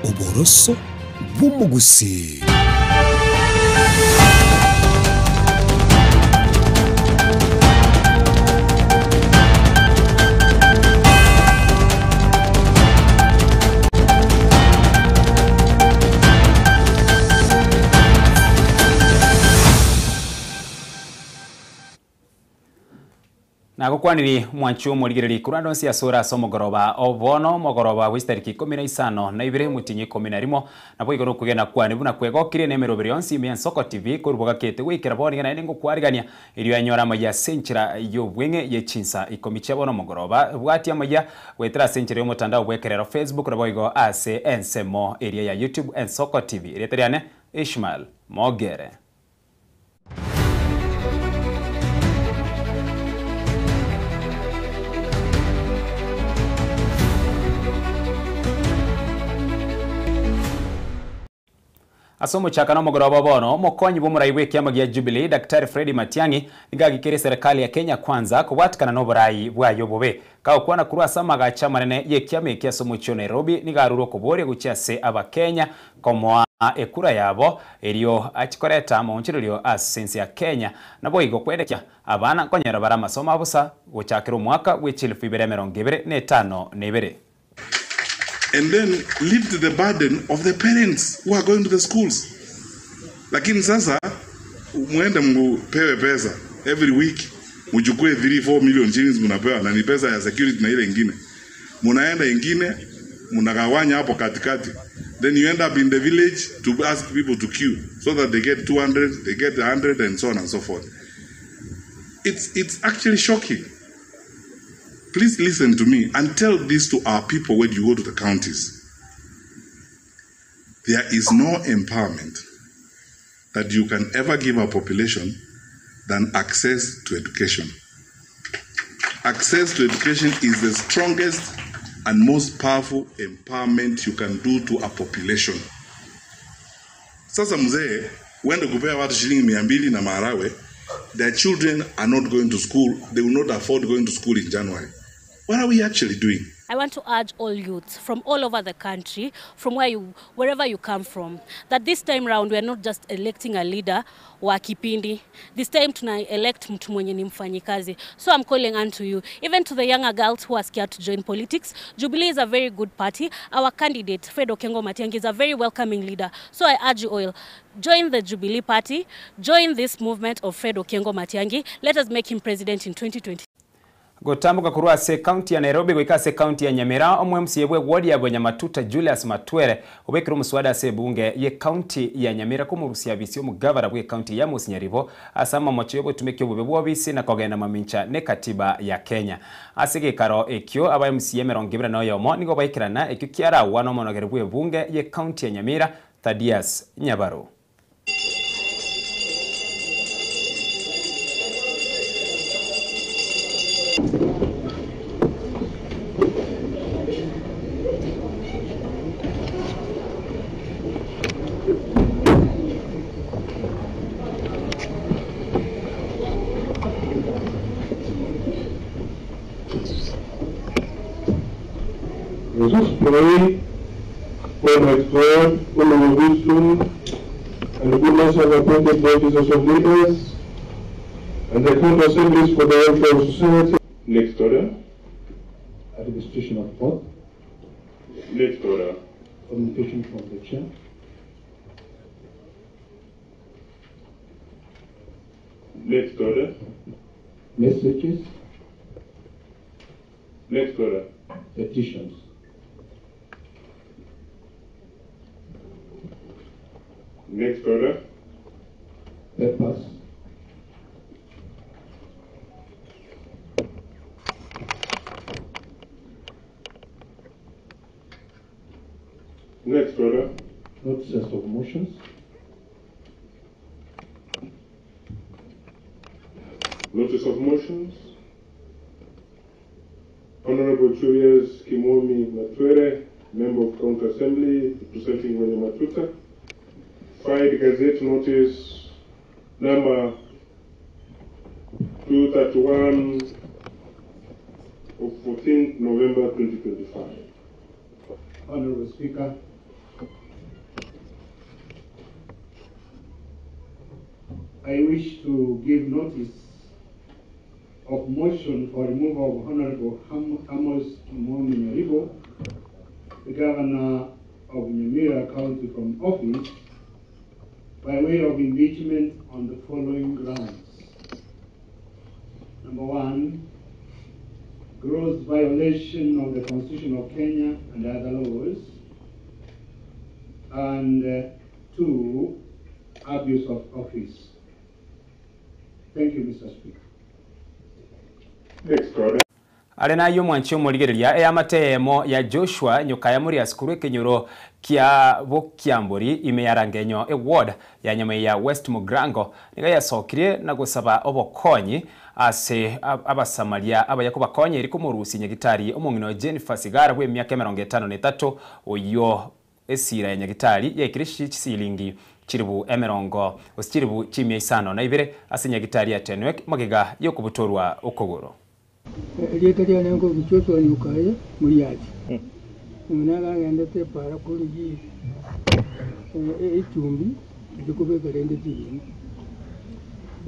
Oboroso bw'umugusi. Na gukwaniri mwanchu murigiriri kurando cia sura so mugoroba obono mugoroba wistariki 15 na ibire mutinyi 11 na bwo igoro kugena kwani buna kwegokire nemero birionsi me Soko TV kurubuga kete wikira boni ngana ningo kwarigania iriyo anyora maya senchira yo bwenge ye chinsa ikomiche bono mugoroba bwati amaya wetera senchira yo mutandao bwekerero Facebook na bwo igo ase ensemo area ya YouTube Soko TV reteriane Ishmael Mogere. Asomo chakano mugoroba bono mokonyi b'umurayi kiama gya Jubilee Dr. Fred Matiang'i nigagikire serikali ya Kenya kwanza kubatikana n'oburayi bwayo bobe kao kwana kurwa samaga chamanene ye kiama kya somo cyo Nairobi nigaruro kubore gucyase abakenya komoa ekura yabo eriyo achikoreta mu nchiriro asensi ya Kenya nabo igo kwedekya abana konyera bara masomo abusa guchakira umwaka w'echilifu 2025 nebere. And then lift the burden of the parents who are going to the schools. Lakini sasa muende mpewe pesa every week, mchukue 3-4 million shillings mnapewa na ni pesa ya security na ile ingine. Munaenda ingine mnagawanya hapo katikati. Then you end up in the village to ask people to queue so that they get 200, they get 100 and so on and so forth. It's actually shocking. Please listen to me and tell this to our people when you go to the counties. There is no empowerment that you can ever give a population than access to education. Access to education is the strongest and most powerful empowerment you can do to a population. Sasa mzee, wende kupea watu shilingi 200 na maharagwe, their children are not going to school, they will not afford going to school in January. What are we actually doing? I want to urge all youths from all over the country, from wherever you come from, that this time round we are not just electing a leader wa kipindi. This time tuna elect mtu mwenye ni mfanyikazi. So I'm calling unto you, even to the younger girls who are scared to join politics. Jubilee is a very good party. Our candidate, Fred Okengo Matiang'i, is a very welcoming leader. So I urge you all, join the Jubilee party, join this movement of Fred Okengo Matiang'i. Let us make him president in 2020. Gotambuka kurwa se county ya Nairobi goika se county ya Nyamira omwe MCA ward ya Bonyamatuta Julius Matwere obekiro muswada se bunge ye county ya Nyamira kumurusia bisyo mugavara bwe county ya Musinyaribo asama mochoyebo tumekyo bubebwo bisi na kogenda mamincha ne katiba ya Kenya asige karo ekyo aba MCA merongibira nayo yomo nigo bayikirana ekyo kiara wano monogere bwe bunge ye county ya Nyamira Thaddeus Nyabaro. Let us pray for my God, for our wisdom, and the goodness of appointed bodies of leaders, and the court assemblies for the welfare of society. Next order. Administration of oath. Next order. Communication from the chair. Next order. Messages. Next order. Petitions. Next order. Papers. Next order. Notices of motions. Notice of motions. Honorable Julius Kimomi Matwere, Member of County Assembly, representing Bonyamatuta. Filed Gazette Notice number 231 of 14th November 2025. Honorable Speaker, I wish to give notice of motion for removal of Honorable Amos Kimomi Nyaribo, the Governor of Nyamira County from office by way of impeachment on the following grounds. Number one, gross violation of the Constitution of Kenya and other laws. And two, abuse of office. Thank you, Mr. Speaker. Next order. Arena yo mwanchi omurigereria eyamatemo ya Joshua nyuka ya muri askuru kinyuro kia Bukiamburi imeyarangenyo ward ya nyame ya West Mugrango niga yasokire na gusaba obokonyi ase abasamaria abayako bakonye iri kumurusi nyagitari omongino Jennifer Sigara we myaka 53 oyo esira ya nyagitari yekirishi chisilingi chiribu emerongo osiribu chimye isano na ibere ase nyagitari ya Tenwek magiga yokubutorwa okogoro. Lietaria nengo bichoto nyukaye muriaji. Unaga ngandete para kuliji. Ichumbi ndikubeka rende tini.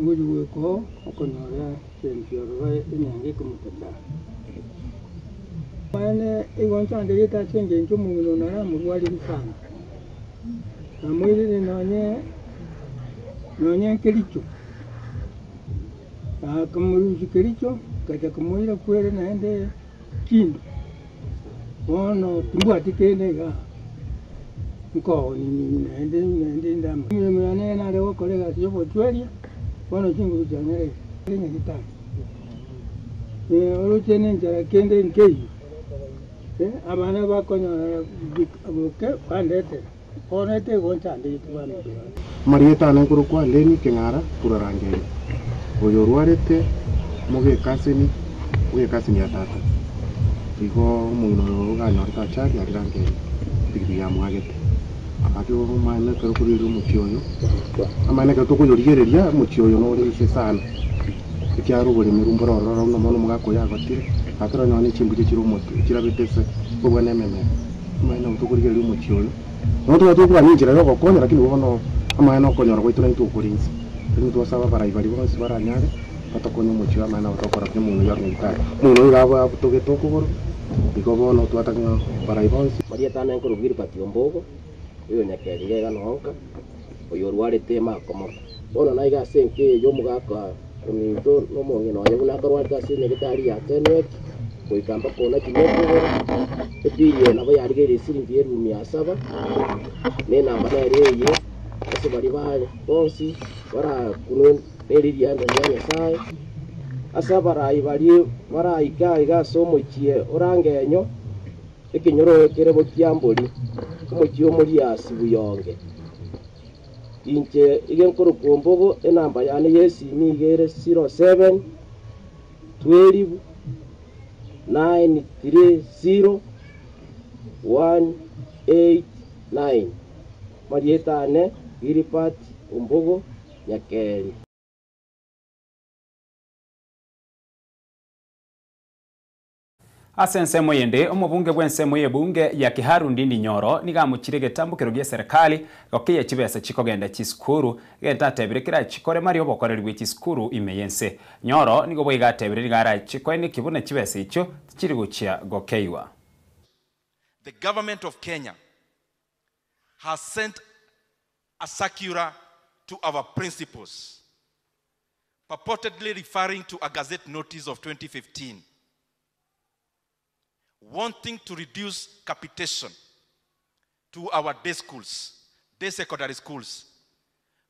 Nguju ko okonora senfioro enyange kumutata. Bane igonta ndeta chenge nchomu nona murwali mfano. Amwili nonye kericho. Kamuruzi kericho kaja kumuira kwere naende kindu ono tumbu atikenega nko ni naende ndama mwana na lewo kolega siyo tweria ono chingu janere linga hitani oluchene njara kende nkeyi abana bakonyora abuke pandete onete gonchande itwana Marieta nankuru kwa leni kengara kurarangeni oyorwarete muge kasini ya tata iko muno ganyorita chari agirange bigbi ya mwagete akati wo mane kero kuriro mutioyo amane ka tukuyorigereria mutioyo no rise sana ikyaro buri mirumbororo no mono mugako yagotire akero nyone chimbuje kiro moto kirabitese bobone meme mane tukurigereria mutioyo no tukura ninjira yo gokonya lakini wono amane no konyora goituna ntukurinzi Tentu asaba para ibari bonsi baranyare patokonyo muchwa mana utokora kyo muno yorne itari muno iraba togetoko boro ikobo no twatanga para ibonsi Marieta nankuru giri patiombogo uyo nyakerire ganonka uyo rware tema komo bono naiga senke yo mugaka kumito no mongino yo nakorwa kasi nyegitari ya Tenwek kuikamba kona kinyoko etiye nabo yarigere siringi yeru 700 ne namba na reye ase bari bale bonsi bara kuno eriya ndanya sai asa bara ibali bara iga somo chie orangenyo ikinyoro kere Bukiamburi kumukio muri asibuyonge inche igenkuru kumbogo enamba yani yesi migere 07 12 930 189 Marieta ne Giripat Umbogo Nyakeri. Asensemo yende omubunge bwensemo yebunge ya Kiharu Ndindi Nyoro nigamukire getambukiro bya serikali gokiye kibese chikogenda chiskuru getatebire kira chikore mari obokorerwe chiskuru imeyense Nyoro nigo bwigatebire ngara chikoene kibune kibese icho kiri gukia gokeiwa. The government of Kenya has sent a circular to our principals, purportedly referring to a Gazette notice of 2015, wanting to reduce capitation to our day schools, day secondary schools,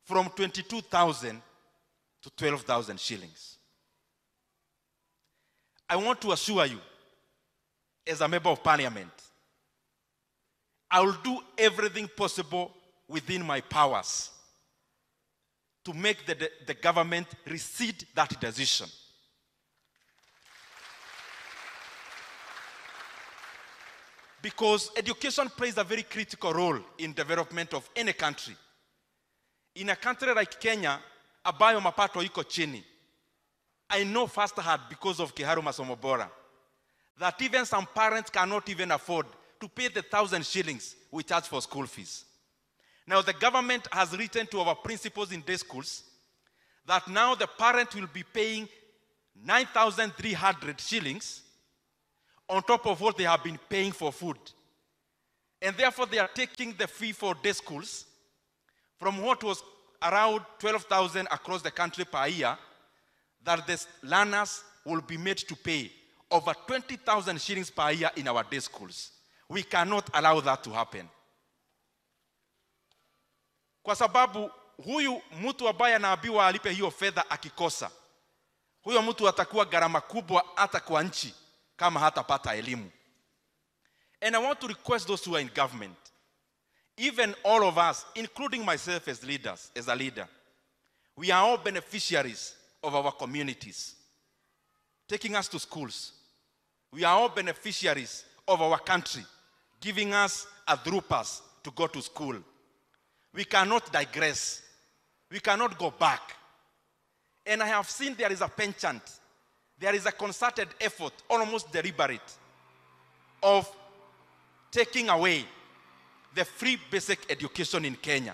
from 22,000 to 12,000 shillings. I want to assure you, as a member of parliament, I will do everything possible within my powers to make the government rescind that decision. Because education plays a very critical role in development of any country. In a country like Kenya, ambayo mapato iko chini, I know firsthand because of Kiharu Masomo Bora that even some parents cannot even afford to pay the 1,000 shillings we charge for school fees. Now the government has written to our principals in day schools that now the parent will be paying 9,300 shillings on top of what they have been paying for food. And therefore they are taking the fee for day schools from what was around 12,000 across the country per year, that the learners will be made to pay over 20,000 shillings per year in our day schools. We cannot allow that to happen. Kwa sababu huyu mtu ambaye anaambiwa alipe hiyo fedha akikosa, huyo mtu atakuwa gharama kubwa hata kwa nchi kama hatapata elimu. And I want to request those who are in government, even all of us, including myself as leaders, as a leader, we are all beneficiaries of our communities, taking us to schools. We are all beneficiaries of our country, giving us a through pass to go to school. We cannot digress. We cannot go back. And I have seen there is a penchant, there is a concerted effort, almost deliberate, of taking away the free basic education in Kenya.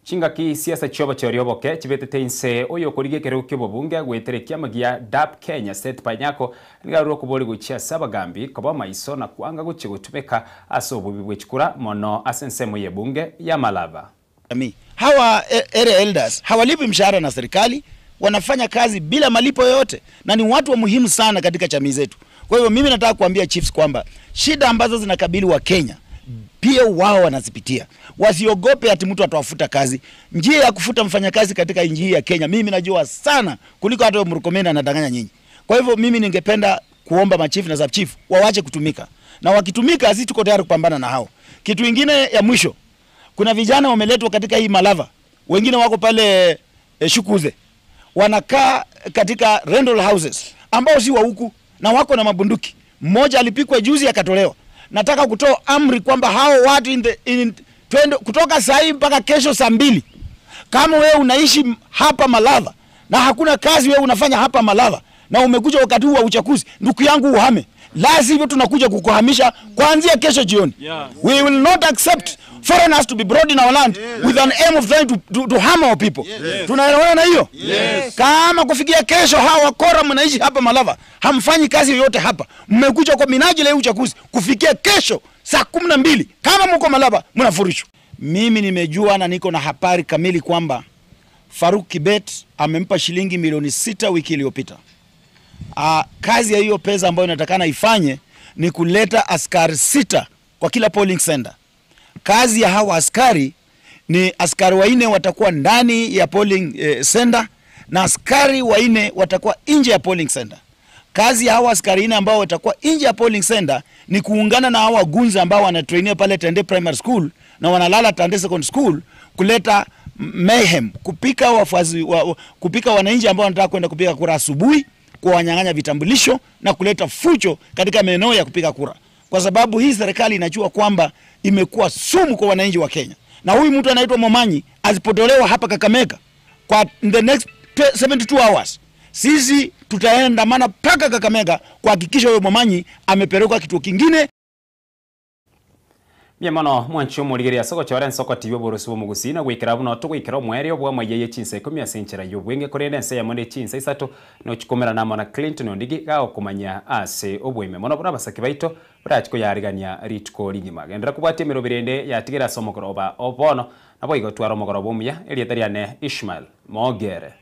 Chingaki siasa choba chorioboke chibetete inse oyo kurigekero kyobobunge gweterekia magia DAP Kenya State Panyako ngaro kubori guchia sabagambi koba maiso na kuanga guche gutubeka asobubi bwechukura mono asensemo yebunge ya Malava. Hawa area elders hawalipi mshahara na serikali, wanafanya kazi bila malipo yote na ni watu wa muhimu sana katika jamii zetu. Kwa hivyo mimi nataka kuambia chiefs kwamba shida ambazo zinakabili wa Kenya pia wao wanazipitia. Wasiogope ati mtu atawafuta kazi. Njia ya kufuta mfanyakazi katika nchi hii ya Kenya mimi najua sana kuliko hata Murkomen anadanganya nyinyi. Kwa hivyo mimi ningependa kuomba machief na sub-chief waache kutumika. Na wakitumika sisi tuko tayari kupambana na hao. Kitu kingine ya mwisho, kuna vijana wameletwa katika hii Malava. Wengine wako pale Shukuze. Wanakaa katika rental houses ambao si wa huku na wako na mabunduki. Mmoja alipikwa juzi akatolewa. Nataka kutoa amri kwamba hao watu kutoka saa hii mpaka kesho saa 2, kama wewe unaishi hapa Malava na hakuna kazi wewe unafanya hapa Malava na umekuja wakati huu wa uchaguzi, ndugu yangu uhame. Lazima tunakuja kukuhamisha kuanzia kesho jioni. We will not accept foreigners to be brought in our land with an aim of trying to harm our people. Tunaelewana na hiyo? Kama kufikia kesho hawa wakora mnaishi hapa Malava, hamfanyi kazi yoyote hapa. Mmekuja kwa minajili ya uchaguzi, kufikia kesho saa 12 kama mko Malava mnafurishwa. Mimi nimejua na niko na habari kamili kwamba Faruk Kibet amempa shilingi milioni 6 wiki iliyopita. Kazi ya hiyo pesa ambayo inatakana ifanye ni kuleta askari 6 kwa kila polling center. Kazi ya hawa askari ni askari 4 watakuwa ndani ya polling center na askari 4 watakuwa nje ya polling center. Kazi ya hawa askari 4 ambao watakuwa nje ya polling center ni kuungana na hawa gunza ambao wanatrainia pale Tende Primary School na wanalala Tende Secondary School kuleta mayhem, kupika wananchi ambao wanataka kwenda kupiga kura asubuhi, kuwanyang'anya vitambulisho na kuleta fujo katika maeneo ya kupiga kura. Kwa sababu hii serikali inajua kwamba imekuwa sumu kwa wananchi wa Kenya. Na huyu mtu anaitwa Momanyi asipotolewa hapa Kakamega kwa the next 72 hours, sisi tutaenda maana paka Kakamega kuhakikisha huyo Momanyi amepelekwa kituo kingine. Miamano mwancho murigeria soko chawara soko tiyo borusu mugusina gwikira buno tugwikira omwere obwa mayeye chinse 10 senchera yobwenge korenda nse ya monde chinse 3 no chikomera namo na Clinton ondigi gaho kumanya ase obweme mono bura basaki baito burachiko yarigania ritko ligima gendera kubwate mirobirende yatigera somo koroba obono nabo igotwara omogorobo muya elietariane Ishmael Mogere.